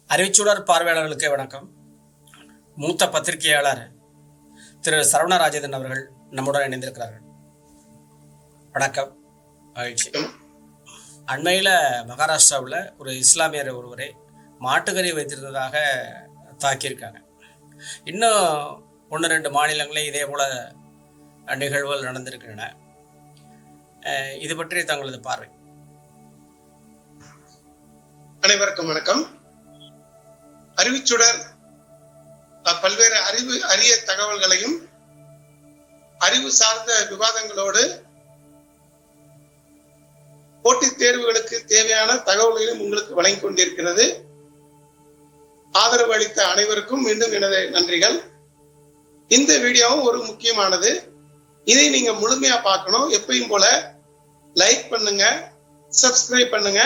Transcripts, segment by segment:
அறிவிச்சுடர் பார்வையாளர்களுக்கு வணக்கம். மூத்த பத்திரிகையாளர் திரு சரவண ராஜேந்திரன் அவர்கள் நம்முடன் இணைந்திருக்கிறார்கள். வணக்கம், மகிழ்ச்சி. அண்மையில் மகாராஷ்டிராவில் ஒரு இஸ்லாமியர் ஒருவரை மாட்டுக்கறி வைத்திருந்ததாக தாக்கியிருக்காங்க. இன்னும் 1-2 மாநிலங்களில் இதே போல நிகழ்வுகள் நடந்திருக்கின்றன. இது பற்றி தங்களது பார்வை. அனைவருக்கும் வணக்கம். அறிவிச்சுடர் பல்வேறு அரிய தகவல்களையும் அறிவு சார்ந்த விவாதங்களோடு போட்டித் தேர்வுகளுக்கு தேவையான தகவல்களையும் உங்களுக்கு வழங்கிக் கொண்டிருக்கிறது. ஆதரவு அளித்த அனைவருக்கும் மீண்டும் எனது நன்றிகள். இந்த வீடியோவும் ஒரு முக்கியமானது. இதை நீங்க முழுமையா பார்க்கணும். எப்பயும் போல லைக் பண்ணுங்க, சப்ஸ்கிரைப் பண்ணுங்க,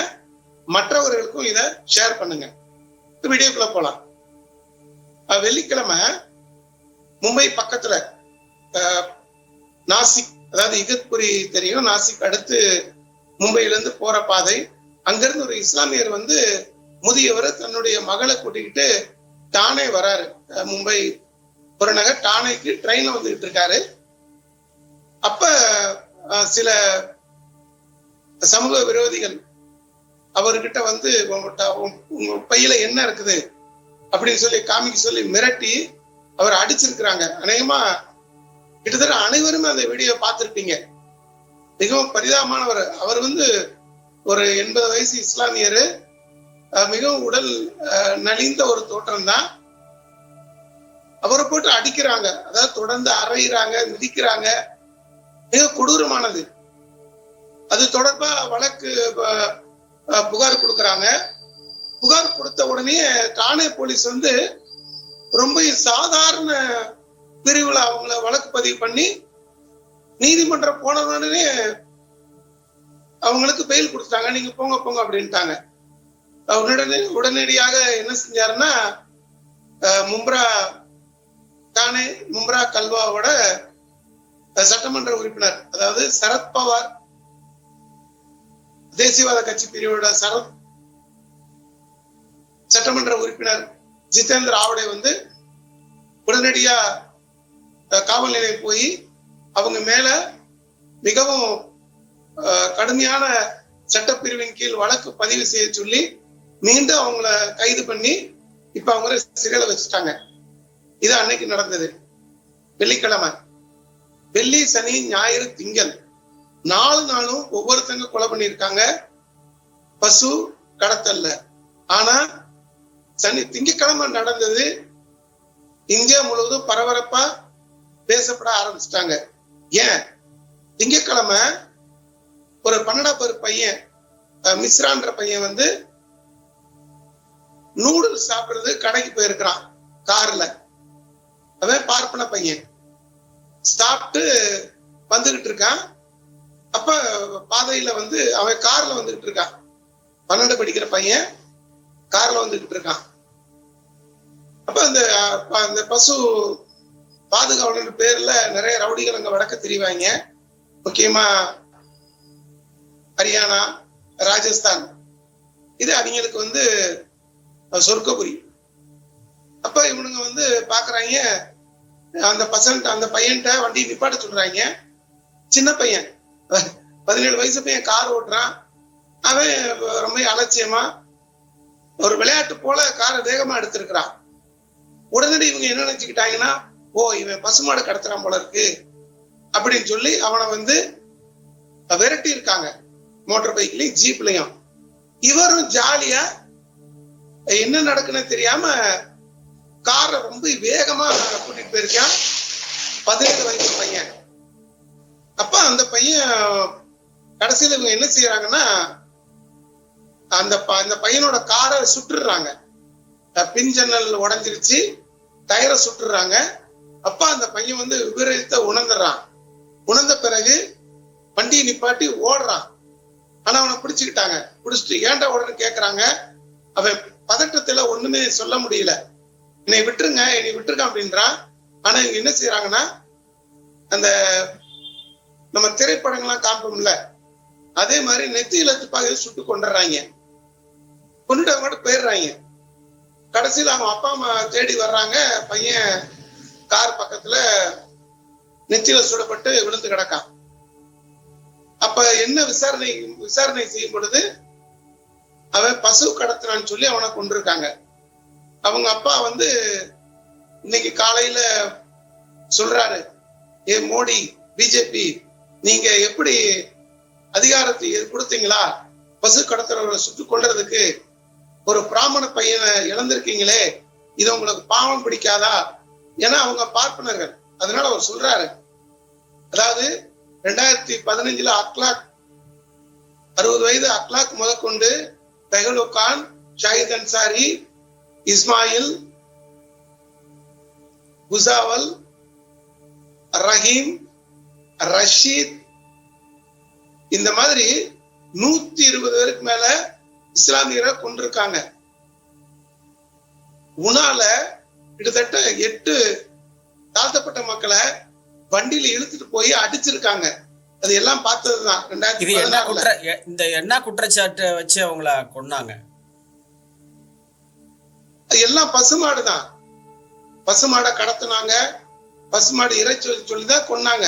மற்றவர்களுக்கும் இதை ஷேர் பண்ணுங்க. வீடியோக்குள்ள போலாம். வெள்ளிக்கிழமை மும்பை பக்கத்துல நாசிக், அதாவது இகத்புரி தெரியும், நாசிக் அடுத்து மும்பையிலிருந்து போற பாதை. அங்கிருந்து ஒரு இஸ்லாமியர் முதியவர் தன்னுடைய மகளை கூட்டிக்கிட்டு டானே வராரு. மும்பை புறநகர் டானேக்கு ட்ரெயின்ல வந்துகிட்டு இருக்காரு. அப்ப சில சமூக விரோதிகள் அவர்கிட்ட உங்க பையில என்ன இருக்குது அப்படின்னு சொல்லி காமிக்க சொல்லி மிரட்டி அவர் அடிச்சிருக்கிறாங்க. அநேகமா கிட்டத்தட்ட அனைவருமே அந்த வீடியோ பார்த்திருப்பீங்க. மிகவும் பரிதாபமானவர். அவர் ஒரு 80 வயசு இஸ்லாமியரு, மிகவும் உடல் நலிந்த ஒரு தோற்றம் தான். அவரை போட்டு அடிக்கிறாங்க, அதாவது தொடர்ந்து அறையிறாங்க, மிதிக்கிறாங்க. மிக கொடூரமானது. அது தொடர்பா வழக்கு புகார் கொடுக்கறாங்க. புகார் கொடுத்த உடனே டானே போலீஸ் ரொம்ப சாதாரண பிரிவுல அவங்கள வழக்கு பதிவு பண்ணி நீதிமன்றம் போன உடனே அவங்களுக்கு பெயில் கொடுத்தாங்க. நீங்க போங்க போங்க அப்படின்ட்டாங்க. உடனடியாக என்ன செஞ்சாருன்னா, டானே மும்ப்ரா கல்வாவோட சட்டமன்ற உறுப்பினர், அதாவது சரத்பவார் தேசியவாத கட்சி பிரிவோட சட்டமன்ற உறுப்பினர் ஜிதேந்திர ஆவடே உடனடியா காவல் நிலையம் போய் அவங்க மேல மிகவும் கடுமையான சட்டப்பிரிவின் கீழ் வழக்கு பதிவு செய்ய சொல்லி மீண்டும் அவங்கள கைது பண்ணி இப்ப அவங்க சிறையில வச்சுட்டாங்க. இது அன்னைக்கு நடந்தது, வெள்ளிக்கிழமை. வெள்ளி, சனி, ஞாயிறு, திங்கள் 4 நாளும் ஒவ்வொருத்தங்க கொலை பண்ணியிருக்காங்க பசு கடத்தல்ல. ஆனா திங்கட்கிழமை நடந்தது இந்தியா முழுவதும் பரபரப்பா பேசப்பட ஆரம்பிச்சிட்டாங்க. ஏன்? திங்கட்கிழமை ஒரு 12 பையன், மிஸ்ரான்ற பையன் நூடுல்ஸ் சாப்பிடுறது கடைக்கு போயிருக்கிறான் கார்ல. அவன் பார்ப்பன பையன் சாப்பிட்டு வந்துகிட்டு இருக்கான். அப்ப பாதையில அவன் கார்ல வந்துகிட்டு இருக்கான். 12 படிக்கிற பையன் கார்ல வந்துகிட்டு இருக்கான். அப்ப அந்த பசு பாதுகாவலர் பேர்ல நிறைய ரவுடிகள் அங்க வடக்க தெரிவாங்க. முக்கியமா ஹரியானா, ராஜஸ்தான், இது அவங்களுக்கு சொர்க்கபுரி. அப்ப இவனுங்க பாக்குறாங்க, அந்த பையன்கிட்ட வண்டி நிப்பாட்ட சொல்றாங்க. சின்ன பையன், 17 வயசு பையன் கார் ஓட்டுறான். அவன் ரொம்ப அலட்சியமா ஒரு விளையாட்டு போல காரை வேகமா எடுத்திருக்கிறான். உடனடி இவங்க என்ன நினைச்சுக்கிட்டாங்கன்னா, ஓ இவன் பசுமாடு கடத்துறான் போல இருக்கு அப்படின்னு சொல்லி அவனை விரட்டி இருக்காங்க, மோட்டார் பைக்லயும் ஜீப்லயும். இவரும் ஜாலியா என்ன நடக்குன்னு தெரியாம காரை ரொம்ப வேகமா கூட்டிட்டு போயிருக்கான் 17 வயசு பையன். அப்ப அந்த பையன் கடைசியில இவங்க என்ன செய்யறாங்கன்னா, அந்த பையனோட காரை சுட்டுறாங்க. பின் ஜன்னல் உடைஞ்சிருச்சு, டயரை சுட்டுறாங்க. அப்ப அந்த பையன் விபரீதத்தை உணர்ந்துடுறான். உணர்ந்த பிறகு வண்டியை நிப்பாட்டி ஓடுறான். ஆனா அவனை பிடிச்சுக்கிட்டாங்க. பிடிச்சிட்டு ஏன்டா உடனே கேக்குறாங்க. அவன் பதட்டத்துல ஒண்ணுமே சொல்ல முடியல. என்னை விட்டுருங்க, என்னை விட்டுருக்கான் அப்படின்றான். ஆனா இவங்க என்ன செய்யறாங்கன்னா, அந்த நம்ம திரைப்படங்கள்லாம் காப்போம்ல, அதே மாதிரி நெத்தியில துப்பாக்கி சுட்டு கொண்டுறாங்க. கொண்டுட்டு அவங்க போயிடுறாங்க. கடைசியில் அவங்க அப்பா அம்மா தேடி வர்றாங்க. பையன் கார் பக்கத்துல நெத்தியில சுடப்பட்டு விழுந்து கிடக்கான். அப்ப என்ன விசாரணை செய்யும் பொழுது அவன் பசு கடத்தினான்னு சொல்லி அவனை கொண்டிருக்காங்க. அவங்க அப்பா வந்து இன்னைக்கு காலையில சொல்றாரு, ஏ மோடி, பிஜேபி, நீங்க எப்படி அதிகாரத்தை கொடுத்தீங்களா? பசு கடத்துறவரை சுட்டுக் கொள்றதுக்கு ஒரு பிராமண பையனை இழந்திருக்கீங்களே, இது உங்களுக்கு பாவம் பிடிக்காதா? ஏன்னா அவங்க பார்ப்பனர்கள். அதனால அவர் சொல்றாரு, அதாவது 2015 அக்லாக் 60 வயது அக்லாக் முதற்கொண்டு பெஹலு கான், ஷாஹித் அன்சாரி, இஸ்மாயில், குசாவல், ரஹீம், ரஷீத், இந்த மாதிரி 120 பேருக்கு மேல இஸ்லாமியரை கொண்டிருக்காங்க. உனால கிட்டத்தட்ட 8 தாழ்த்தப்பட்ட மக்களை வண்டியில இழுத்துட்டு போய் அடிச்சிருக்காங்க. அது எல்லாம் பார்த்ததுதான். இந்த என்ன குற்றச்சாட்டை வச்சு அவங்கள கொன்னாங்க? எல்லாம் பசுமாடுதான். பசுமாடை கடத்தினாங்க, பசுமாடு இறைச்சி சொல்லிதான் கொன்னாங்க.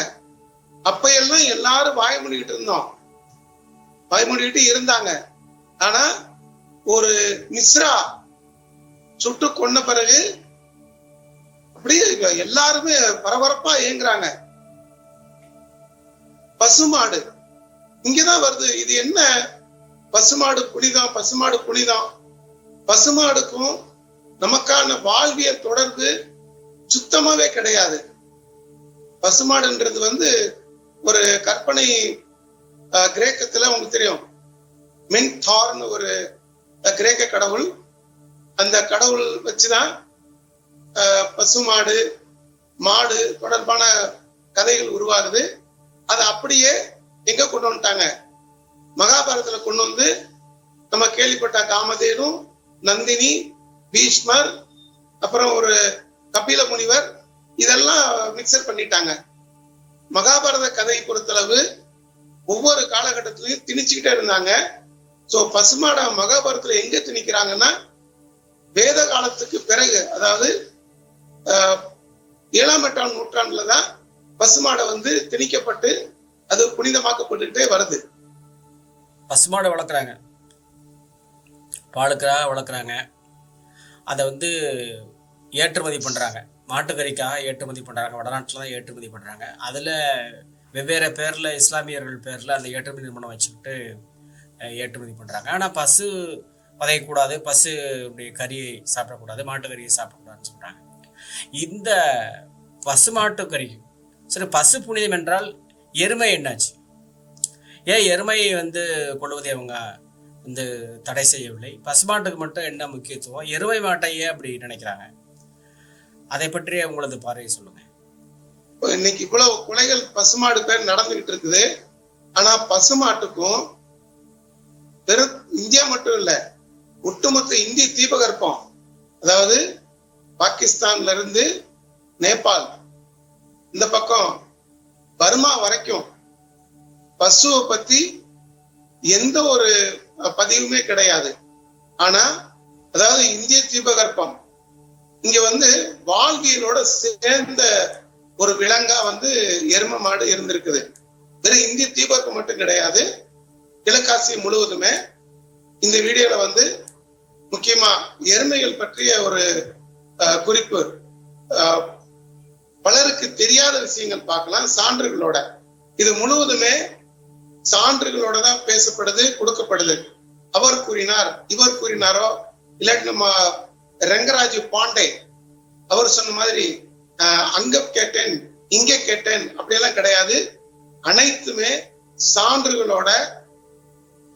அப்ப எல்லாம் எல்லாரும் வாய்மொழிகிட்டு இருந்தோம், வாய்மொழிகிட்டு இருந்தாங்க. ஆனா ஒரு மிஸ்ரா சுட்டு கொன்ன பிறகு அப்படியே எல்லாருமே பரபரப்பா இயங்குறாங்க. பசுமாடு இங்கதான் வருது. இது என்ன? பசுமாடு புனிதம், பசுமாடு புனிதம். பசுமாடுக்கும் நமக்கான வாழ்வியல் தொடர்பு சுத்தமாவே கிடையாது. பசுமாடுன்றது வந்து ஒரு கற்பனை. கிரேக்கத்துல உங்களுக்கு தெரியும், மென்தார்னு ஒரு கிரேக்க கடவுள். அந்த கடவுள் வச்சுதான் பசுமாடு, மாடு தொடர்பான கதைகள் உருவாகுது. அதை அப்படியே எங்க கொண்டு வந்துட்டாங்க? மகாபாரதத்துல கொண்டு வந்து நம்ம கேள்விப்பட்ட காமதேனு, நந்தினி, பீஷ்மர், அப்புறம் ஒரு கபில முனிவர், இதெல்லாம் மிக்சர் பண்ணிட்டாங்க. மகாபாரத கதை பொறுத்தளவு ஒவ்வொரு காலகட்டத்திலையும் திணிச்சுக்கிட்டே இருந்தாங்க. சோ பசுமாட மகாபாரதத்துல எங்க திணிக்கிறாங்கன்னா, வேத காலத்துக்கு பிறகு, அதாவது 7ஆம் 8ஆம் நூற்றாண்டுலதான் பசுமாடை வந்து திணிக்கப்பட்டு அது புனிதமாக்கப்பட்டுட்டே வருது. பசுமாடை வளர்க்குறாங்க, பாலுக்காக வளர்க்குறாங்க, அதை வந்து ஏற்றுமதி பண்ணுறாங்க, மாட்டுக்கறிக்காக ஏற்றுமதி பண்ணுறாங்க. வடநாட்டில் தான் ஏற்றுமதி பண்ணுறாங்க. அதில் வெவ்வேறு பேரில், இஸ்லாமியர்கள் பேரில் அந்த ஏற்றுமதி நிறுவனம் வச்சுக்கிட்டு ஏற்றுமதி பண்ணுறாங்க. ஆனால் பசு வதையக்கூடாது, பசு கறியை சாப்பிடக்கூடாது, மாட்டுக்கறியை சாப்பிடக்கூடாதுன்னு சொல்கிறாங்க. இந்த பசு மாட்டுக்கறி சரி, பசு புனிதம் என்றால் எருமை என்னாச்சு? ஏன் எருமையை வந்து கொள்வதை அவங்க வந்து தடை செய்யவில்லை? பசுமாட்டுக்கு மட்டும் என்ன முக்கியத்துவம்? எருமை மாட்டை ஏன் அப்படி நினைக்கிறாங்க? அதை பற்றி உங்களது பார்வையை சொல்லுங்க. இன்னைக்கு இவ்வளவு கொலைகள் பசுமாடு பேர் நடந்துகிட்டு இருக்குது. ஆனா பசுமாட்டுக்கும் வெறும் இந்தியா மட்டும் இல்ல, ஒட்டுமொத்த இந்திய தீபகற்பம், அதாவது பாகிஸ்தான்ல இருந்து நேபாள், இந்த பக்கம் பர்மா வரைக்கும் பசுவை பத்தி எந்த ஒரு பதிவுமே கிடையாது. ஆனா அதாவது இந்திய தீபகற்பம் இங்க வந்து வாழ்வியலோட சேர்ந்த ஒரு விலங்கா வந்து எரும மாடு இருந்திருக்குது. வெறும் இந்திய தீபகற்பம் மட்டும் கிடையாது, கிழக்காசிய முழுவதுமே. இந்த வீடியோல வந்து முக்கியமா எருமைகள் பற்றிய ஒரு குறிப்பு, பலருக்கு தெரியாத விஷயங்கள் பார்க்கலாம் சான்றுகளோட. இது முழுவதுமே சான்றுகளோட தான் பேசப்படுது, கொடுக்கப்படுது. அவர் கூறினார், இவர் கூறினாரோ, இல்லாட்டி நம்ம ரெங்கராஜ் பாண்டே அவர் சொன்ன மாதிரி அங்க கேட்டேன், இங்க கேட்டேன், அப்படியெல்லாம் கிடையாது. அனைத்துமே சான்றுகளோட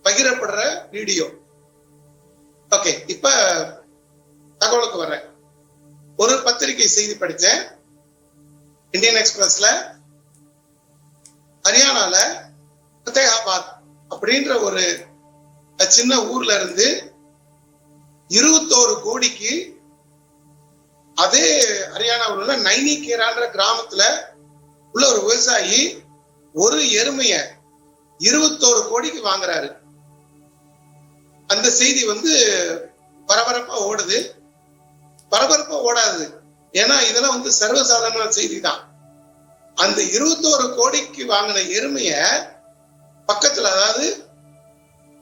பகிரப்படுற வீடியோ. ஓகே, இப்ப தகவலுக்கு வர்றேன். ஒரு பத்திரிகை செய்தி படிச்சேன், இந்தியன் எக்ஸ்பிரஸ்ல. ஹரியானால ஃபத்தேகாபாத் அப்படின்ற ஒரு சின்ன ஊர்ல இருந்து 21 கோடிக்கு, அதே ஹரியானாவில் உள்ள நைனிகேரான்ற கிராமத்துல உள்ள ஒரு விவசாயி ஒரு எருமைய 21 கோடிக்கு வாங்குறாரு. அந்த செய்தி வந்து பரபரப்பா ஓடுது. பரபரப்பா ஓடாது. ஏன்னா இதெல்லாம் வந்து சர்வசாதாரண செய்தி தான். அந்த 21 கோடிக்கு வாங்கின எருமைய பக்கத்துல, அதாவது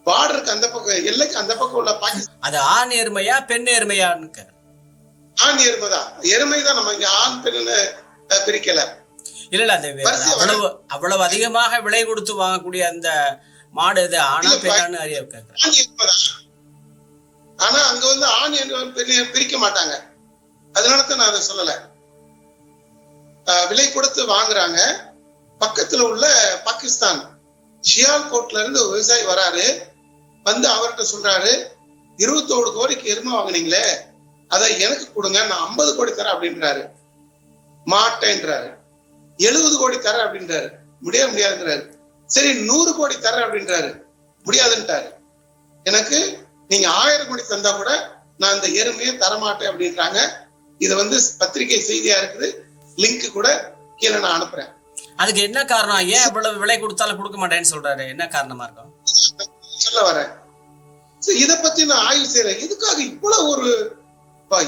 பார்டருக்கு அந்த பக்கம், எல்லைக்கு அந்த பக்கம் உள்ள பாகிஸ்தான், அது ஆண் எருமையா பெண் எருமையான்னு ஆண் எருமை தான். எருமை தான், நம்ம இங்க ஆண் பெண்ணு பிரிக்கல. இல்ல அது அவ்வளவு அதிகமாக விலை கொடுத்து வாங்கக்கூடிய அந்த மாடு இது ஆணா பெண்ணான்னு அறிய கேட்கிறேன். ஆண் எருமை தான். ஆனா அங்க வந்து ஆண் எருமை பிரிக்க மாட்டாங்க. அதனாலதான் நான் அதை சொல்லல. விலை கொடுத்து வாங்குறாங்க. பக்கத்துல உள்ள பாகிஸ்தான் ஷியால்கோட்ல இருந்து ஒரு விவசாயி வராரு, வந்து அவர்கிட்ட சொல்றாரு, 21 கோடிக்கு எருமை வாங்கினீங்களே, அதை எனக்கு கொடுங்க, நான் 50 கோடி தரேன் அப்படின்றாரு. மாட்டேன்றாரு. 70 கோடி தரேன் அப்படின்றாரு. முடியாதுன்றாரு. சரி 100 கோடி தரேன் அப்படின்றாரு. முடியாதுன்றாரு. எனக்கு நீங்க 1000 கோடி தந்தா கூட நான் இந்த எருமையை தரமாட்டேன் அப்படின்றாங்க. இது வந்து பத்திரிகை செய்தியா இருக்குது. லிங்க் கூட கீழே நான் அனுப்புறேன். அதுக்கு என்ன காரணம்? ஏன் இவ்வளவு விலை கொடுத்தாலும் கொடுக்க மாட்டேன்னு சொல்றாரு? என்ன காரணமா இருக்கும் சொல்ல வரேன். இத பத்தி நான் ஆய்வு செய்யறேன். எதுக்காக இவ்வளவு ஒரு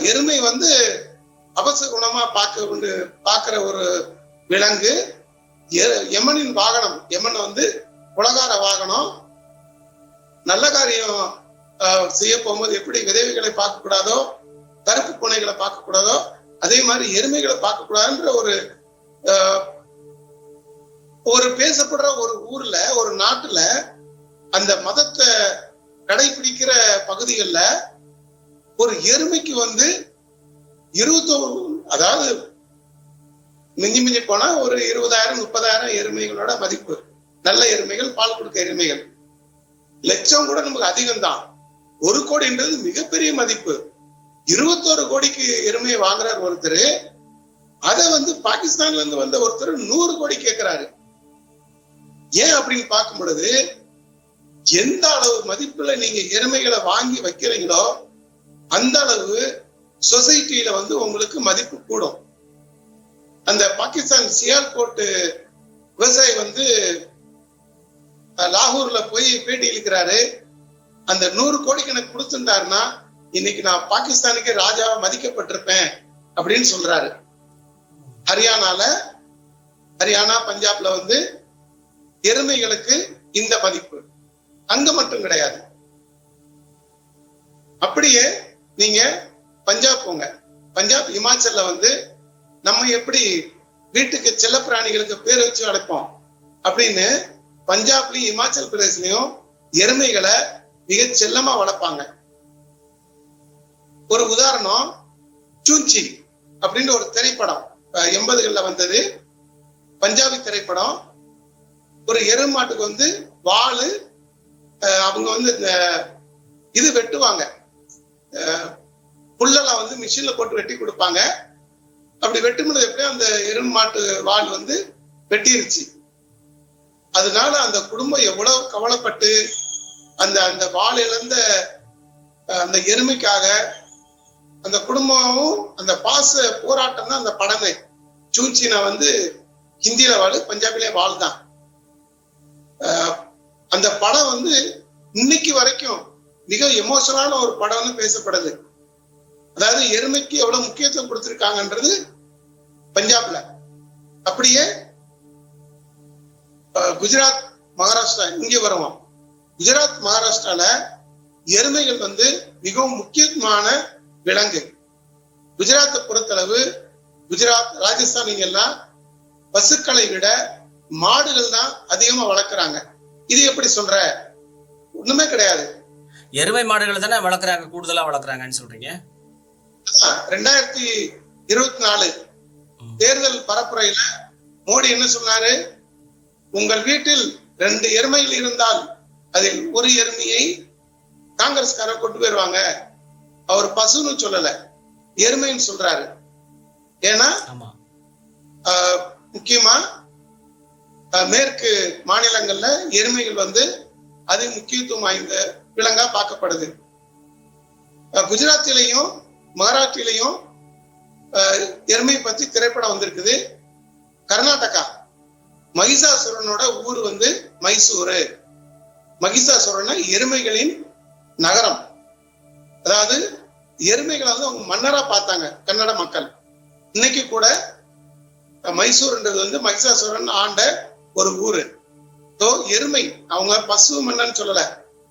எருமை வந்து அபசகுணமா பாக்குற ஒரு விலங்கு, யமனின் வாகனம். யமன் வந்து உலகார வாகனம். நல்ல காரியம் செய்ய போகும்போது எப்படி விதவைகளை பார்க்க கூடாதோ, கருப்பு பூனைகளை பார்க்க கூடாதோ, அதே மாதிரி எருமைகளை பார்க்க கூடாதுன்ற ஒரு பேசப்படுற ஒரு ஊர்ல, ஒரு நாட்டுல, அந்த மதத்தை கடைபிடிக்கிற பகுதிகளில் ஒரு எருமைக்கு வந்து 21, அதாவது மிஞ்சி மிஞ்சி போனா ஒரு 20,000 30,000 எருமைகளோட மதிப்பு. நல்ல எருமைகள், பால் கொடுக்க எருமைகள். லட்சம் கூட நமக்கு அதிகம்தான். 1 கோடின்றது மிகப்பெரிய மதிப்பு. 21 கோடிக்கு எருமையை வாங்குறாரு ஒருத்தர். அதை வந்து பாகிஸ்தான்ல இருந்து வந்த ஒருத்தர் 100 கோடி கேட்கிறாரு. ஏன் அப்படின்னு பார்க்கும் பொழுது, எந்த அளவு மதிப்புல நீங்க எருமைகளை வாங்கி வைக்கிறீங்களோ அந்த அளவு சொசைட்டில வந்து உங்களுக்கு மதிப்பு கூடும். அந்த பாகிஸ்தான் சியால்கோட் விவசாயி வந்து லாகூர்ல போய் பேட்டி அளிக்கிறாரு. அந்த 100 கோடிக்கு எனக்கு கொடுத்துட்டாருன்னா இன்னைக்கு நான் பாகிஸ்தானுக்கே ராஜாவா மதிக்கப்பட்டிருப்பேன் அப்படின்னு சொல்றாரு. ஹரியானா, பஞ்சாப்ல வந்து எருமைகளுக்கு இந்த மதிப்பு. அங்க மட்டும் கிடையாது. அப்படியே நீங்க பஞ்சாப் போங்க. பஞ்சாப், இமாச்சல்ல வந்து நம்ம எப்படி வீட்டுக்கு செல்ல பிராணிகளுக்கு பேர் வச்சு அழைப்போம் அப்படின்னு பஞ்சாப்லயும் இமாச்சல் பிரதேசலையும் எருமைகளை மிக செல்லமா வளர்ப்பாங்க. ஒரு உதாரணம், சூஞ்சி அப்படின்னு ஒரு திரைப்படம் 80களில் வந்தது, பஞ்சாபி திரைப்படம். ஒரு எருமாட்டுக்கு வந்து வாளு, அவங்க வந்து இது வெட்டுவாங்க, புல்லெல்லாம் வந்து மிஷின்ல போட்டு வெட்டி கொடுப்பாங்க. அப்படி வெட்டும்போது எப்படியும் அந்த எருமாட்டு வால் வந்து வெட்டிருச்சு. அதனால அந்த குடும்பம் எவ்வளவு கவலைப்பட்டு அந்த வால் இழந்த அந்த எருமைக்காக அந்த குடும்பமும் அந்த பாச போராட்டம் தான் அந்த படமே. சூச்சினா வந்து ஹிந்தியில வாழு, பஞ்சாபிலே வாழ் தான். அந்த படம் வந்து இன்னைக்கு வரைக்கும் மிக எமோஷனலான ஒரு படம்னு பேசப்படுது. அதாவது எருமைக்கு எவ்வளவு முக்கியத்துவம் கொடுத்திருக்காங்கன்றது பஞ்சாப்ல. அப்படியே குஜராத், மகாராஷ்டிரா இங்க வருவோம். குஜராத், மகாராஷ்டிரால எருமைகள் வந்து மிகவும் முக்கியமான விலங்கு. குஜராத்தை பொறுத்தளவு, குஜராத், ராஜஸ்தான் இங்கெல்லாம் பசுக்களை விட மாடுகள் தான் அதிகமா வளர்க்குறாங்க. இது எப்படி சொல்ற? ஒண்ணுமே கிடையாது. எருமை மாடுகள் தானே வளர்க்குறாங்க, கூடுதலா வளர்க்குறாங்கன்னு சொல்றீங்க. 2024 தேர்தல் பரப்புரையில மோடி என்ன சொன்னாரு? உங்கள் வீட்டில் 2 எருமைகள் இருந்தால் அதில் ஒரு எருமையை காங்கிரஸ்காரர் கொண்டு போயிருவாங்க. அவர் பசுன்னு சொல்லல, எருமைன்னு சொல்றாரு. ஏன்னா முக்கியமா மேற்கு மாநிலங்கள்ல எருமைகள் வந்து அது முக்கியத்துவம் வாய்ந்த விலங்கா பார்க்கப்படுது. குஜராத்திலையும் மகாராஷ்டிரிலையும் எருமை பத்தி திரைப்படம் வந்திருக்குது. கர்நாடகா, மகிஷாசுரனோட ஊர் வந்து மைசூரு. மகிஷாசுரன் எருமைகளின் நகரம். அதாவது எருமைகளை வந்து அவங்க மன்னரா பார்த்தாங்க கன்னட மக்கள். இன்னைக்கு கூட மைசூர்ன்றது வந்து மகிஷாசுரன் ஆண்ட ஒரு ஊரு. எருமை, அவங்க பசு மன்னன் சொல்லல,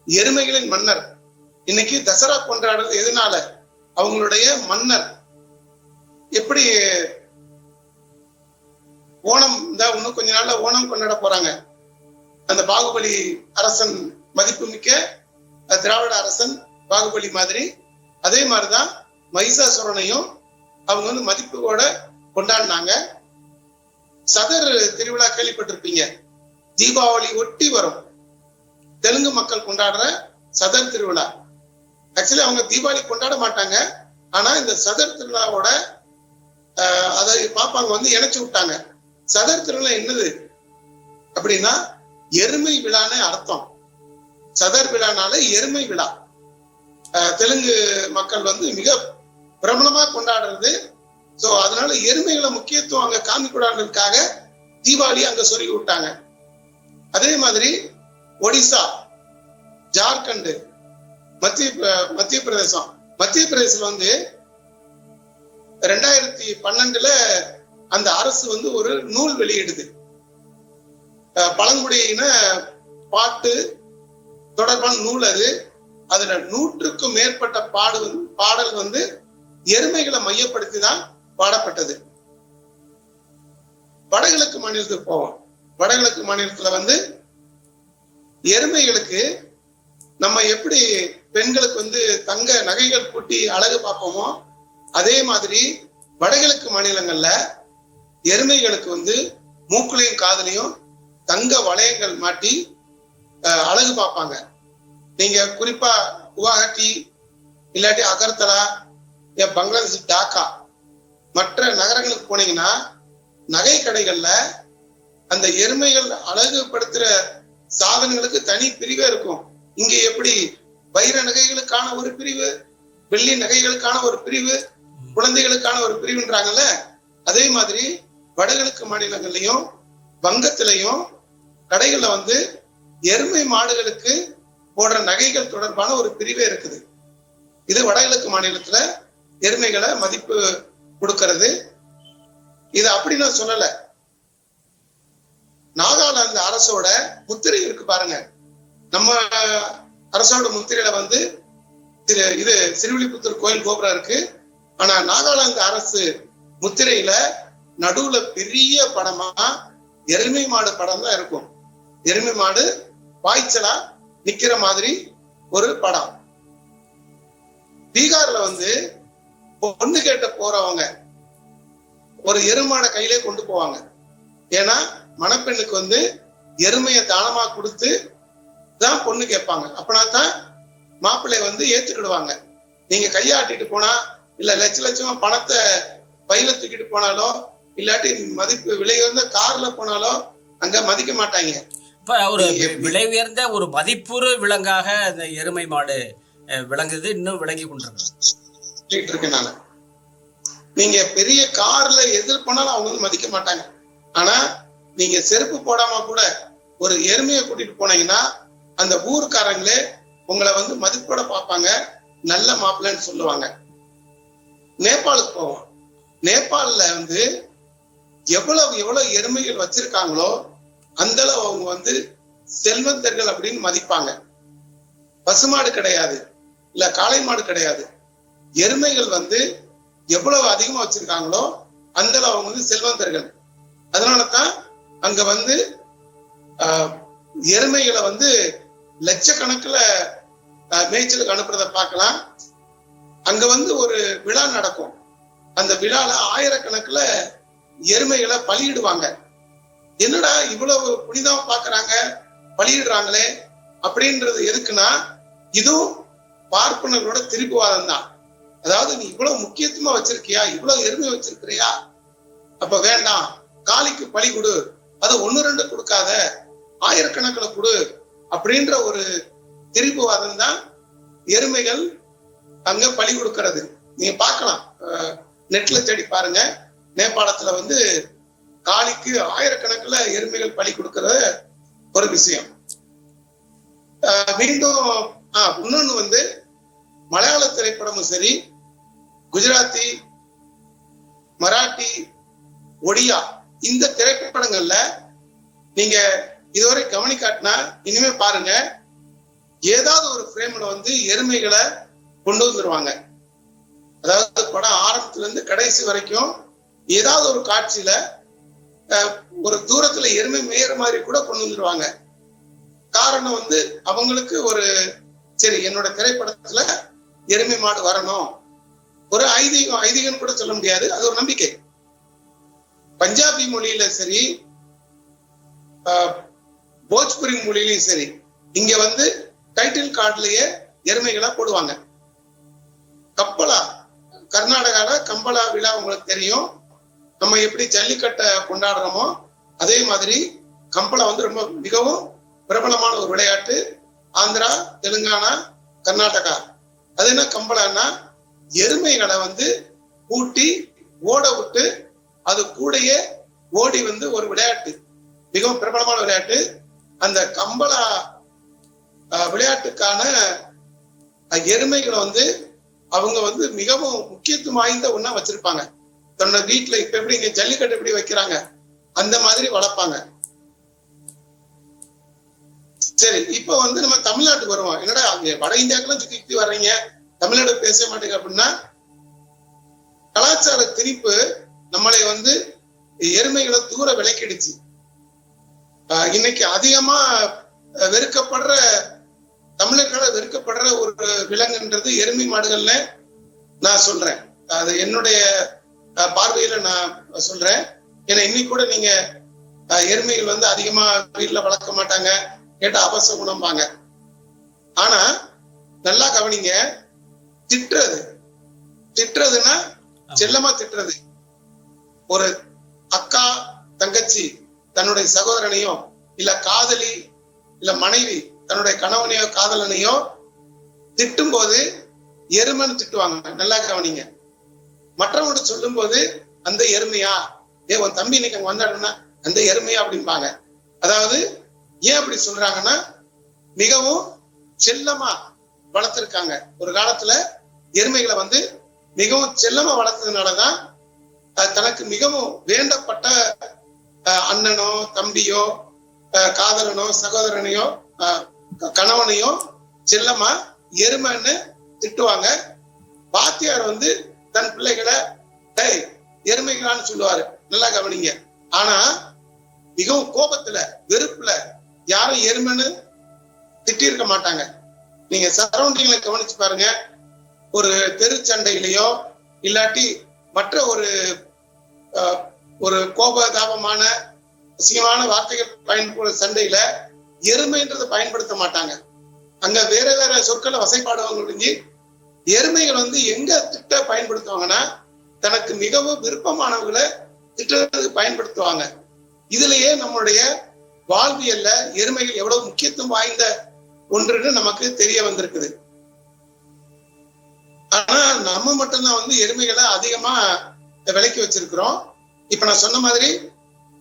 எருமைகளின் மன்னர். இன்னைக்கு தசரா கொண்டாடுறது எதனால? அவங்களுடைய மன்னர். எப்படி ஓணம், இந்த இன்னும் கொஞ்ச நாள்ல ஓணம் கொண்டாட போறாங்க. அந்த பாகுபலி அரசன், மதிப்பு மிக்க திராவிட அரசன் பாகுபலி மாதிரி, அதே மாதிரிதான் மகிஷாசுரனையும் அவங்க வந்து மதிப்போட கொண்டாடினாங்க. சதர் திருவிழா கேள்விப்பட்டிருப்பீங்க, தீபாவளி ஒட்டி வரும். தெலுங்கு மக்கள் கொண்டாடுற சதர் திருவிழா. ஆக்சுவலி அவங்க தீபாவளி கொண்டாட மாட்டாங்க, ஆனா இந்த சதர் திருவிழாவோட அதை பாப்பாங்க வந்து இணைச்சு விட்டாங்க. சதர் திருவிழா என்னது அப்படின்னா எருமை விழான்னு அர்த்தம். சதர் விழானால எருமை விழா. தெலுங்கு மக்கள் வந்து மிக பிரபலமா கொண்டாடுறது. சோ அதனால எருமைகளை முக்கியத்துவம் அங்க காமிக்கூடாதுக்காக தீபாவளி அங்க சொல்லி விட்டாங்க. அதே மாதிரி ஒடிசா, ஜார்க்கண்ட், மத்திய பிரதேசம். மத்திய பிரதேசத்துல வந்து 2012 அந்த அரசு வந்து ஒரு நூல் வெளியிடுது. பழங்குடியின பாட்டு தொடர்பான நூல் அது. அதுல 100க்கும் மேற்பட்ட பாடல் வந்து எருமைகளை மையப்படுத்தி தான் பாடப்பட்டது. வடகிழக்கு மாநிலத்துக்கு போவோம். வடகிழக்கு மாநிலத்துல வந்து எருமைகளுக்கு நம்ம எப்படி பெண்களுக்கு வந்து தங்க நகைகள் பூட்டி அழகு பார்ப்போமோ, அதே மாதிரி வடகிழக்கு மாநிலங்கள்ல எருமைகளுக்கு வந்து மூக்குலையும் காதலையும் தங்க வளையங்கள் மாட்டி அழகு பார்ப்பாங்க. நீங்க குறிப்பா குவாஹாட்டி, இல்லாட்டி அகர்தலா, பங்களாதேஷ் டாக்கா, மற்ற நகரங்களுக்கு போனீங்கன்னா நகை கடைகள்ல அந்த எருமைகள் அழகுபடுத்துற சாதனங்களுக்கு தனி பிரிவே இருக்கும். இங்க எப்படி வைர நகைகளுக்கான ஒரு பிரிவு, வெள்ளி நகைகளுக்கான ஒரு பிரிவு, குழந்தைகளுக்கான ஒரு பிரிவுன்றாங்கல்ல, அதே மாதிரி வடகிழக்கு மாநிலங்கள்லயும் வங்கத்திலையும் கடைகள்ல வந்து எருமை மாடுகளுக்கு போடுற நகைகள் தொடர்பான ஒரு பிரிவே இருக்குது. இது வடகிழக்கு மாநிலத்துல எருமைகளை மதிப்பு கொடுக்கிறது. இது அப்படி நான் சொல்லல. நாகாலாந்து அரசோட முத்திரை இருக்கு பாருங்க. நம்ம அரசோட முத்திரையில வந்து இது சிறுவில்லிபுத்தூர் கோயில் கோபுரம் இருக்கு. ஆனா நாகாலாந்து அரசு முத்திரையில நடுவுல பெரிய படமா எருமை மாடு படம் தான் இருக்கும். எருமை மாடு பாய்ச்சலா நிக்கிற மாதிரி ஒரு படம். பீகார்ல வந்து பொண்ணு கேட்ட போறவங்க ஒரு எருமாடை கையிலே கொண்டு போவாங்க. ஏன்னா மணப்பெண்ணுக்கு வந்து எருமையை தானமா கொடுத்து தான் பொண்ணு கேட்பாங்க. அப்படின்னா தான் மாப்பிள்ளை வந்து ஏத்துக்கிடுவாங்க. நீங்க கையாட்டிட்டு போனா, இல்ல லட்சமா பணத்தை பையில தூக்கிட்டு போனாலோ, இல்லாட்டி மதிப்பு விலை உயர்ந்த கார்ல போனாலோ அங்க மதிக்க மாட்டாங்க. இப்ப ஒரு விலை உயர்ந்த ஒரு மதிப்புறு விலங்காக இந்த எருமை மாடு விளங்குது, இன்னும் விளங்கி கொண்டிருக்கு. நான் நீங்க பெரிய கார்ல எதிர் போனாலும் அவங்க வந்து மதிக்க மாட்டாங்க. ஆனா நீங்க செருப்பு போடாம கூட ஒரு எருமையை கூட்டிட்டு போனீங்கன்னா அந்த ஊருக்காரங்களே உங்களை வந்து மதிப்போட பார்ப்பாங்க, நல்ல மாப்பிள்ளைன்னு சொல்லுவாங்க. நேபாளுக்கு போவோம். நேபாள்ல வந்து எவ்வளவு எருமைகள் வச்சிருக்காங்களோ அந்த அளவு அவங்க வந்து செல்வந்தர்கள் அப்படின்னு மதிப்பாங்க. பசுமாடு கிடையாது, இல்ல காளை மாடு கிடையாது. எருமைகள் வந்து எவ்வளவு அதிகமா வச்சிருக்காங்களோ அந்த அளவு அவங்க வந்து செல்வந்தர்கள். அதனாலதான் அங்க வந்து எருமைகளை வந்து லட்சக்கணக்குல மேய்ச்சலுக்கு அனுப்புறத பார்க்கலாம். அங்க வந்து ஒரு விழா நடக்கும். அந்த விழால ஆயிரக்கணக்குல எருமைகளை பலியிடுவாங்க. என்னடா இவ்வளவு புனிதமா பாக்குறாங்க, பலியிடுறாங்களே அப்படின்றது எதுக்குன்னா, இதுவும் பார்ப்பனர்களோட திருப்புவாதம் தான். அதாவது நீ இவ்வளவு முக்கியத்துவமா வச்சிருக்கியா, இவ்வளவு எருமை வச்சிருக்கிறியா, அப்ப வேண்டாம், காளிக்கு பலி கொடு, அது 1-2 கொடுக்காத, ஆயிரக்கணக்கில் கொடு அப்படின்ற ஒரு திருப்புவாதம் தான் எருமைகள் அங்க பலி கொடுக்கிறது. நீங்க பார்க்கலாம், நெட்ல தேடி பாருங்க. நேபாளத்துல வந்து காளிக்கு ஆயிரக்கணக்கில் எருமைகள் பலி கொடுக்கிற ஒரு விஷயம். மீண்டும் இன்னொன்னு வந்து மலையாள திரைப்படமும் சரி, குஜராத்தி, மராட்டி, ஒடியா இந்த திரைப்படங்கள்ல நீங்க இதுவரை கவனிக்காட்டினா இனிமே பாருங்க, ஏதாவது ஒரு ஃப்ரேம்ல வந்து எருமைகளை கொண்டு வந்துருவாங்க. அதாவது படம் ஆரம்பத்துல இருந்து கடைசி வரைக்கும் ஏதாவது ஒரு காட்சியில ஒரு தூரத்துல எருமை மேயிற மாதிரி கூட கொண்டு வந்துருவாங்க. காரணம் வந்து அவங்களுக்கு ஒரு சரி என்னோட திரைப்படத்துல எருமை மாடு வரணும், ஒரு ஐதீகம் கூட சொல்ல முடியாது, அது ஒரு நம்பிக்கை. பஞ்சாபி மொழியில சரி, போஜ்புரி மொழியிலையும் சரி, இங்க வந்து டைட்டில் கார்டுலயே எருமைகளா போடுவாங்க. கம்பளா, கர்நாடகால கம்பளா விழா உங்களுக்கு தெரியும். நம்ம எப்படி ஜல்லிக்கட்டை கொண்டாடுறோமோ அதே மாதிரி கம்பளா வந்து ரொம்ப மிகவும் பிரபலமான ஒரு விளையாட்டு. ஆந்திரா, தெலுங்கானா, கர்நாடகா. அது என்ன கம்பளான்னா, எருமைகளை வந்து பூட்டி ஓட விட்டு அது கூடயே ஓடி வந்து ஒரு விளையாட்டு, மிகவும் பிரபலமான விளையாட்டு. அந்த கம்பளா விளையாட்டுக்கான எருமைகளை வந்து அவங்க வந்து மிகவும் முக்கியத்துவம் வாய்ந்த ஒண்ணா வச்சிருப்பாங்க. தன்னோட வீட்டுல இப்ப எப்படி இங்க ஜல்லிக்கட்டு எப்படி வைக்கிறாங்க அந்த மாதிரி வளர்ப்பாங்க. சரி, இப்ப வந்து நம்ம தமிழ்நாட்டுக்கு வருவோம். என்னடா வட இந்தியாக்கெல்லாம் சுத்தி வர்றீங்க, தமிழ்நாடு பேச மாட்டேங்க அப்படின்னா, கலாச்சார திணிப்பு நம்மளை வந்து எருமைகளை தூர விலக்கிடுச்சு. இன்னைக்கு அதிகமா வெறுக்கப்படுற தமிழர்களால் வெறுக்கப்படுற ஒரு விலங்குன்றது எருமை மாடுகள்ல நான் சொல்றேன். அது என்னுடைய பார்வையில நான் சொல்றேன். ஏன்னா இன்னைக்கு கூட நீங்க எருமைகள் வந்து அதிகமா வீட்டுல வளர்க்க மாட்டாங்க, கேட்ட அபச குணம்பாங்க. ஆனா நல்லா கவனிங்க, திட்டுறதுன்னா செல்லமா திட்டுறது. ஒரு அக்கா தங்கச்சி தன்னுடைய சகோதரனையோ, இல்ல காதலி இல்ல மனைவி தன்னுடைய கணவனையோ காதலனையோ திட்டும் போது எருமைன்னு திட்டுவாங்க. நல்லா கவனிங்க. மற்றவங்க சொல்லும் போது அந்த எருமையா, உன் தம்பி இன்னைக்கு அங்க வந்தாடுன்னா அந்த எருமையா அப்படிம்பாங்க. அதாவது ஏன் அப்படி சொல்றாங்கன்னா, மிகவும் செல்லமா வளர்த்திருக்காங்க. ஒரு காலத்துல எருமைகளை வந்து மிகவும் செல்லமா வளர்த்ததுனாலதான் தனக்கு மிகவும் வேண்டப்பட்ட அண்ணனோ தம்பியோ காதலனோ சகோதரனையோ கணவனையோ செல்லமா எருமைன்னு திட்டுவாங்க. வாத்தியார் வந்து தன் பிள்ளைகளை எருமைகளான்னு சொல்லுவாரு. நல்லா கவனிங்க. ஆனா மிகவும் கோபத்துல வெறுப்புல யாரும் எருமைன்னு திட்டி இருக்க மாட்டாங்க. நீங்க சரௌண்டிங்ல கவனிச்சு பாருங்க. ஒரு தெரு சண்டையிலையோ இல்லாட்டி மற்ற ஒரு கோபதாபமான அசிங்கமான வார்த்தைகள் பயன்படுற சண்டையில எருமைன்றதை பயன்படுத்த மாட்டாங்க. அங்க வேற வேற சொற்களை வசைப்பாடுவாங்க. எருமைகள் வந்து எங்க திட்ட பயன்படுத்துவாங்கன்னா, தனக்கு மிகவும் விருப்பமானவர்களை திட்டத்துக்கு பயன்படுத்துவாங்க. இதுலயே நம்மளுடைய வாழ்வியல்ல எருமைகள் எவ்வளவு முக்கியத்துவம் வாய்ந்த ஒன்றுன்னு நமக்கு தெரிய வந்திருக்குது. ஆனா நம்ம மட்டும்தான் வந்து எருமைகளை அதிகமா விலைக்கு வச்சிருக்கிறோம். இப்ப நான் சொன்ன மாதிரி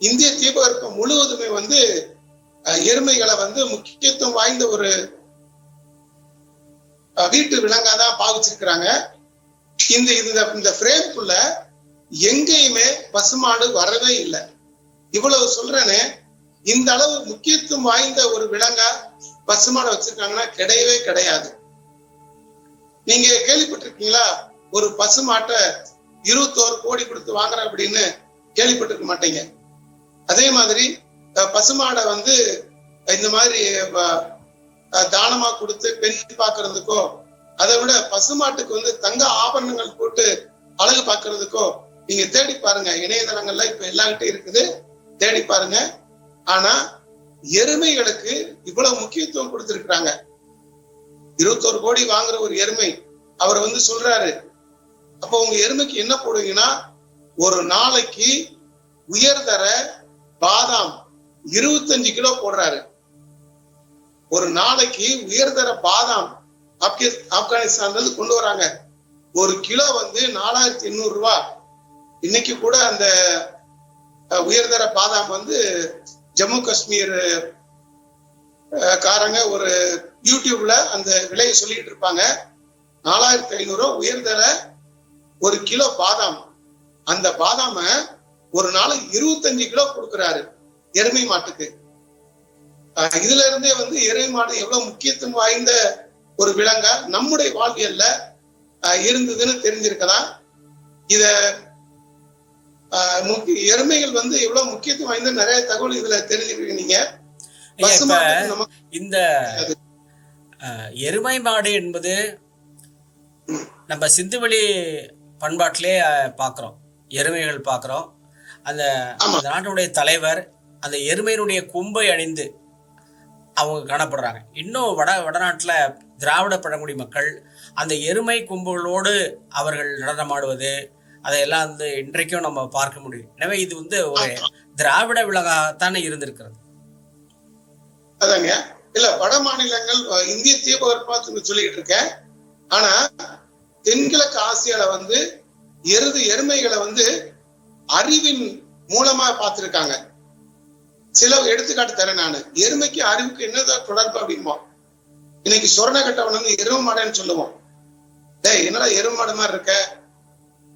இந்திய தீபகற்பம் முழுவதுமே வந்து எருமைகளை வந்து முக்கியத்துவம் வாய்ந்த ஒரு வீட்டு விலங்காதான் பாவிச்சிருக்கிறாங்க. இந்த ஃப்ரேம்குள்ள எங்கேயுமே பசுமாடு வரவே இல்லை. இவ்வளவு சொல்றேன்னு, இந்த அளவு முக்கியத்துவம் வாய்ந்த ஒரு விலங்கா பசுமாடை வச்சிருக்காங்கன்னா கிடையவே கிடையாது. நீங்க கேள்விப்பட்டிருக்கீங்களா? ஒரு பசுமாட்டை 21 கோடி கொடுத்து வாங்குற அப்படின்னு கேள்விப்பட்டிருக்க மாட்டீங்க. அதே மாதிரி பசுமாடை வந்து இந்த மாதிரி தானமா கொடுத்து பெண் பார்க்கறதுக்கோ, அதை விட பசுமாட்டுக்கு வந்து தங்க ஆபரணங்கள் போட்டு அழகு பார்க்கறதுக்கோ நீங்க தேடி பாருங்க. இணையதளங்கள்ல இப்ப எல்லார்கிட்டையும் இருக்குது, தேடி பாருங்க. ஆனா எருமைகளுக்கு இவ்வளவு முக்கியத்துவம் கொடுத்திருக்கிறாங்க. 21 கோடி வாங்குற ஒரு எருமை அவர் வந்து சொல்றாரு. அப்ப உங்க எருமைக்கு என்ன போடுவீங்கன்னா, ஒரு நாளைக்கு உயர்தர பாதாம் 25 கிலோ போடுறாரு. ஒரு நாளைக்கு உயர்தர பாதாம் ஆப்கானிஸ்தான்ல கொண்டு வராங்க. ஒரு கிலோ வந்து 4800 ரூபாய். இன்னைக்கு கூட அந்த உயர்தர பாதாம் வந்து ஜம்மு காஷ்மீர் காரங்க ஒரு யூடியூப்ல அந்த விலையை சொல்லிட்டு இருப்பாங்க. 4500 உயர்தர 1 கிலோ பாதாம். அந்த பாதாம ஒரு நாளைக்கு 25 கிலோ கொடுக்கிறாரு எருமை மாட்டுக்கு. இதுல இருந்தே வந்து எருமை மாடு எவ்வளவு முக்கியத்துவம் வாய்ந்த ஒரு விலங்கா நம்முடைய வாழ்வியல்ல இருந்ததுன்னு தெரிஞ்சிருக்கலாம். இத எருமைகள் வந்து எவ்வளவு முக்கியத்துவம் வாய்ந்த நிறைய தகவல் இதுல தெரிஞ்சுக்கிறீங்க. இந்த எருமை மாடு என்பது நம்ம சிந்துவெளி பண்பாட்டிலே பார்க்குறோம், எருமைகள் பார்க்குறோம். அந்த நாட்டினுடைய தலைவர் அந்த எருமையினுடைய கொம்பை அணிந்து அவங்க காணப்படுறாங்க. இன்னும் வடநாட்டில் திராவிட பழங்குடி மக்கள் அந்த எருமை கொம்புகளோடு அவர்கள் நடனமாடுவது அதையெல்லாம் வந்து இன்றைக்கும் நம்ம பார்க்க முடியும். எனவே இது வந்து ஒரு திராவிட விலகாகத்தானே இருந்திருக்கிறது. அதாங்க இல்ல, வட மாநிலங்கள் இந்திய தீபகற்பம் சொல்லிட்டு இருக்கேன். ஆனா தென்கிழக்கு ஆசியால வந்து எருமைகளை வந்து அறிவின் மூலமா பார்த்திருக்காங்க. சில எடுத்துக்காட்டு தரேன் நானு. எருமைக்கு அறிவுக்கு என்னதான் தொடர்பு அப்படிமோ, இன்னைக்கு சொர்ண கட்டவன் வந்து எருமை மாடுன்னு சொல்லுவோம். டேய் என்னடா எருமை மாடு மாதிரி இருக்க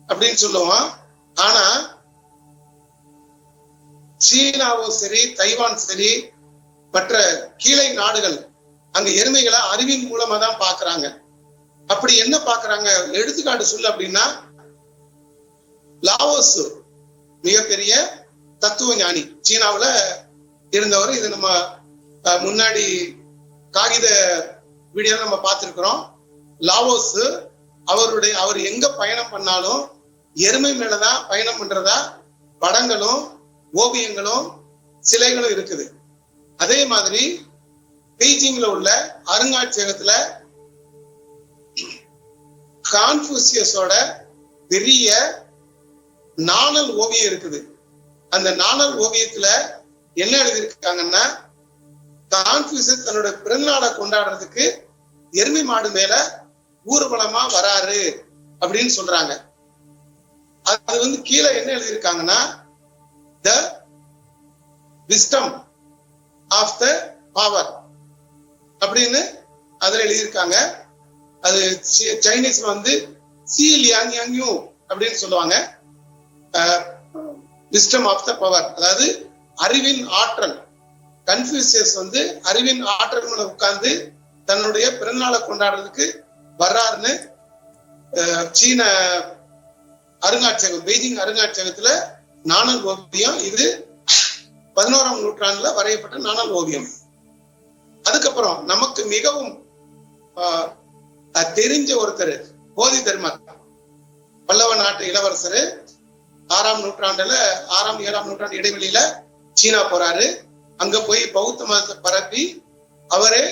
அப்படின்னு சொல்லுவோம். ஆனா சீனாவும் சரி, தைவான் சரி, மற்ற கீழே நாடுகள் அங்க எருமைகளை அறிவின் மூலமா தான் பாக்குறாங்க. அப்படி என்ன பாக்குறாங்க எடுத்துக்காட்டு சொல்லு அப்படின்னா, லாவோஸ் மிகப்பெரிய தத்துவ ஞானி, சீனாவுல இருந்தவர். இது நம்ம முன்னாடி காகித வீடியோ நம்ம பார்த்திருக்கிறோம். லாவோஸ் அவர் எங்க பயணம் பண்ணாலும் எருமை மேலதான் பயணம் பண்றதா படங்களும் ஓவியங்களும் சிலைகளும் இருக்குது. அதே மாதிரி பெய்ஜிங்ல உள்ள அருங்காட்சியகத்துல கான்ஃபூசியஸோட பெரிய நாணல் ஓவியம் இருக்குது. அந்த நாணல் ஓவியத்துல என்ன எழுதியிருக்காங்கன்னா, கான்ஃபூசியஸ் தன்னோட பிறந்தநாளை கொண்டாடுறதுக்கு எருமை மாடு மேல ஊர்வலமா வராரு அப்படின்னு சொல்றாங்க. அது வந்து கீழே என்ன எழுதியிருக்காங்கன்னா, the wisdom of the power அப்படின்னு அதுல எழுதியிருக்காங்க. அது சைனீஸ்ல வந்து சி லியாங் யாங் யூ அப்படின்னு சொல்லுவாங்க. விஸ்டம் ஆஃப் த பவர், அதாவது அறிவின் ஆற்றல். கன்ஃபூசியஸ் வந்து அறிவின் ஆற்றல் மேல உட்கார்ந்து தன்னுடைய பிறந்தநாளை கொண்டாடுறதுக்கு வர்றாருன்னு சீன அருங்காட்சியகம், பெய்ஜிங் அருங்காட்சியகத்துல நாணல் ஓவியம். இது 11ஆம் நூற்றாண்டுல வரையப்பட்ட நாணல் ஓவியம். அதுக்கப்புறம் நமக்கு மிகவும் தெரிஞ்ச ஒருத்தர் போதி தர்மர், பல்லவ நாட்டு இளவரசர். 6ஆம் நூற்றாண்டுல 6ஆம் 7ஆம் நூற்றாண்டு இடைவெளியில சீனா போறாரு. அங்க போய் பௌத்த மதத்தை பரப்பி அவரே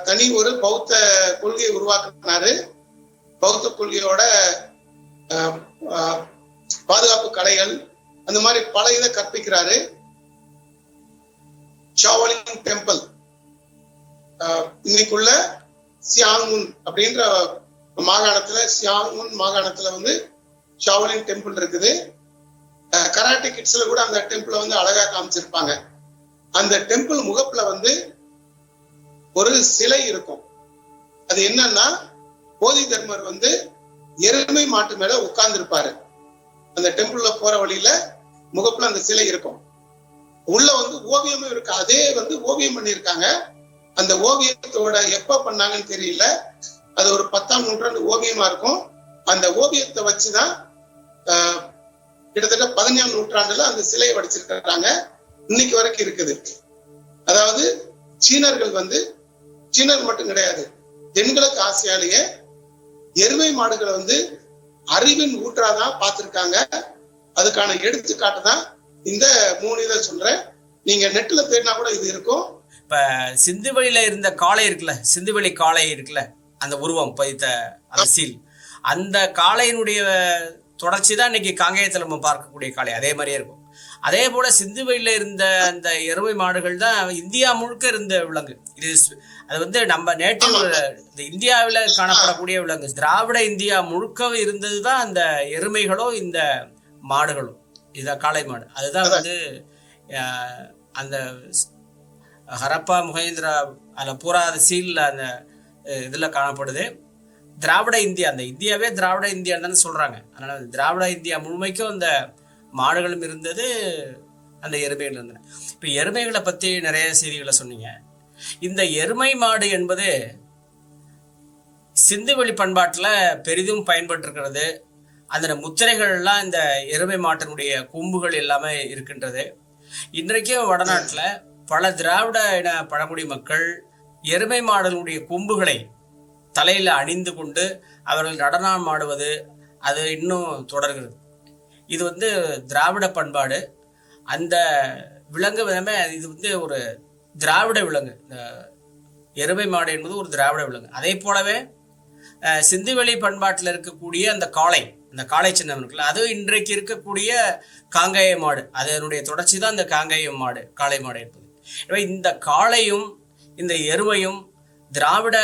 தனி ஒரு பௌத்த கொள்கையை உருவாக்கினாரு. பௌத்த கொள்கையோட பாதுகாப்பு கலைகள் அந்த மாதிரி பல இதை கற்பிக்கிறாரு. ஷாவலிங் டெம்பிள் இன்னைக்குள்ள சியாங்குன் அப்படின்ற மாகாணத்துல, சியாங்குன் மாகாணத்துல வந்து ஷாவலிங் டெம்பிள் இருக்குது. கராட்டே கிட்ஸ்ல கூட அந்த டெம்பிளை வந்து அழகா காமிச்சிருப்பாங்க. அந்த டெம்பிள் முகப்புல வந்து ஒரு சிலை இருக்கும். அது என்னன்னா, போதி தர்மர் வந்து எருமை மாட்டு மேல உட்கார்ந்து இருப்பாரு. அந்த டெம்பிள்ல போற வழியில முகப்புல அந்த சிலை இருக்கும். உள்ள வந்து ஓவியமும் இருக்கு. அதே வந்து ஓவியம் பண்ணியிருக்காங்க. அந்த ஓவியத்தோட எப்ப பண்ணாங்கன்னு தெரியல. அது ஒரு 10ஆம் நூற்றாண்டு ஓவியமா இருக்கும். அந்த ஓவியத்தை வச்சுதான் கிட்டத்தட்ட 15ஆம் நூற்றாண்டுல அந்த சிலையை வடிச்சிருக்கிறாங்க. இன்னைக்கு வரைக்கும் இருக்குது. அதாவது சீனர்கள் வந்து, சீனர் மட்டும் கிடையாது, தென்கிழக்கு ஆசியாலேயே எருமை மாடுகளை வந்து அறிவின் ஊற்றாதான் பார்த்திருக்காங்க. அதுக்கான எடுத்துக்காட்டு தான் இந்த 3 இதை சொல்றேன். நீங்க நெட்ல தேடினா கூட இது இருக்கும். இப்ப சிந்துவெளியில இருந்த காளை இருக்குல்ல, சிந்துவெளி காளை இருக்குல்ல, அந்த உருவம் பதித்த அந்த சீல், அந்த காளையினுடைய தொடர்ச்சி தான் இன்னைக்கு காங்கேயத்தில் நம்ம பார்க்கக்கூடிய காளை. அதே மாதிரியே இருக்கும். அதே போல சிந்துவெளியில இருந்த அந்த எருமை மாடுகள் தான் இந்தியா முழுக்க இருந்த விலங்கு. இது அது வந்து நம்ம நேட்டிவ் இந்த இந்தியாவில் காணப்படக்கூடிய விலங்கு. திராவிட இந்தியா முழுக்க இருந்தது தான் அந்த எருமைகளும் இந்த மாடுகளும். இதான் காளை மாடு. அதுதான் வந்து அந்த ஹரப்பா மொஹேந்திரா அதில் பூரா சீலில் அந்த இதில் காணப்படுது. திராவிட இந்தியா, அந்த இந்தியாவே திராவிட இந்தியா தானே சொல்றாங்க. அதனால திராவிட இந்தியா முழுமைக்கும் அந்த மாடுகளும் இருந்தது, அந்த எருமைகள் இருந்தன. இப்போ எருமைகளை பற்றி நிறைய செய்திகளை சொன்னீங்க. இந்த எருமை மாடு என்பது சிந்துவெளி பண்பாட்டில் பெரிதும் பயன்பட்டிருக்கிறது. அந்த முத்திரைகள்லாம் இந்த எருமை மாட்டினுடைய கொம்புகள் எல்லாமே இருக்கின்றது. இன்றைக்கும் வடநாட்டில் பல திராவிட இன பழங்குடி மக்கள் எருமை மாடுகளுடைய கொம்புகளை தலையில் அணிந்து கொண்டு அவர்கள் நடனம் ஆடுவது அது இன்னும் தொடர்கிறது. இது வந்து திராவிட பண்பாடு. அந்த விலங்கு விதமே இது வந்து ஒரு திராவிட விலங்கு. இந்த எருமை மாடு என்பது ஒரு திராவிட விலங்கு. அதே போலவே சிந்துவெளி பண்பாட்டில் இருக்கக்கூடிய அந்த காளை சின்னம் இருக்குல்ல, அது இன்றைக்கு இருக்கக்கூடிய காங்கேய மாடு, அதனுடைய தொடர்ச்சி தான் இந்த காங்கேயம் மாடு, காளை மாடு என்பது. எனவே இந்த காளையும் இந்த எருமையும் திராவிட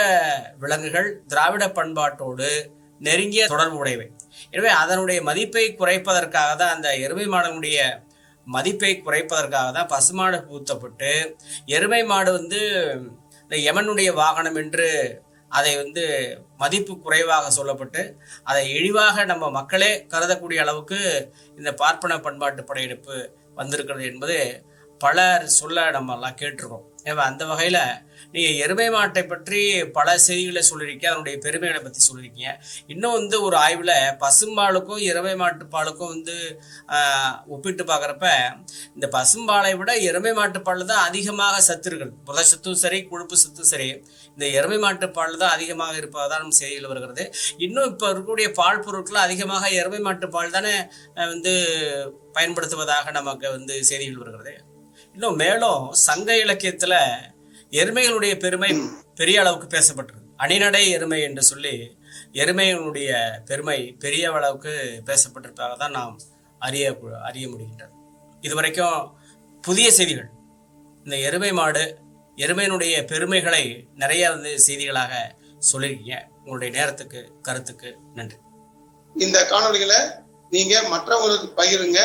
விலங்குகள், திராவிட பண்பாட்டோடு நெருங்கிய தொடர்பு உடையவை. எனவே அதனுடைய மதிப்பை குறைப்பதற்காக தான், அந்த எருமை மாடனுடைய மதிப்பை குறைப்பதற்காக தான் பசுமாடு பூத்தப்பட்டு, எருமை மாடு வந்து இந்த யமனுடைய வாகனம் என்று அதை வந்து மதிப்பு குறைவாக சொல்லப்பட்டு அதை இழிவாக நம்ம மக்களே கருதக்கூடிய அளவுக்கு இந்த பார்ப்பன பண்பாட்டு படையெடுப்பு வந்திருக்கிறது என்பது பலர் சொல்ல நம்ம எல்லாம் கேட்டிருக்கோம். ஏன்னா அந்த வகையில் நீங்கள் எருமை மாட்டை பற்றி பல செய்திகளை சொல்லியிருக்கீங்க, அதனுடைய பெருமைகளை பற்றி சொல்லியிருக்கீங்க. இன்னும் வந்து ஒரு ஆய்வில் பசும்பாலுக்கும் எருமை மாட்டுப்பாலுக்கும் வந்து ஒப்பிட்டு பார்க்குறப்ப இந்த பசும்பாலை விட எருமை மாட்டுப்பால் தான் அதிகமாக சத்து இருக்குது. புரதச்சத்தும் சரி, கொழுப்பு சத்தும் சரி, இந்த எருமை மாட்டுப்பால் தான் அதிகமாக இருப்பதாக நம்ம செய்திகள் வருகிறது. இன்னும் இப்போ இருக்கக்கூடிய பால் பொருட்கள் அதிகமாக எருமை மாட்டுப்பால் தானே வந்து பயன்படுத்துவதாக நமக்கு வந்து செய்திகள் வருகிறது. இன்னும் மேலும் சங்க இலக்கியத்தில் எருமைகளுடைய பெருமை பெரிய அளவுக்கு பேசப்பட்டிருக்கு. அணிநடை எருமை என்று சொல்லி எருமைகளுடைய பெருமை பெரிய அளவுக்கு பேசப்பட்டிருப்பதாக தான் நாம் அறிய முடிகின்றது. இதுவரைக்கும் புதிய செய்திகள், இந்த எருமை மாடு, எருமையினுடைய பெருமைகளை நிறைய வந்து செய்திகளாக சொல்லியிருக்கீங்க. உங்களுடைய நேரத்துக்கு, கருத்துக்கு நன்றி. இந்த காணொலிகளை நீங்க மற்றவங்களுக்கு பகிருங்க,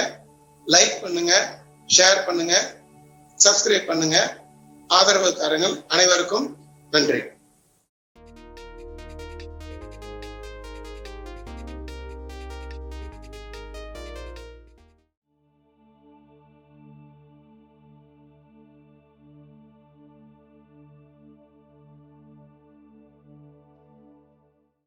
லைக் பண்ணுங்க, ஷேர் பண்ணுங்க, சப்ஸ்கிரைப் பண்ணுங்க. ஆதரவு தாருங்கள். அனைவருக்கும் நன்றி.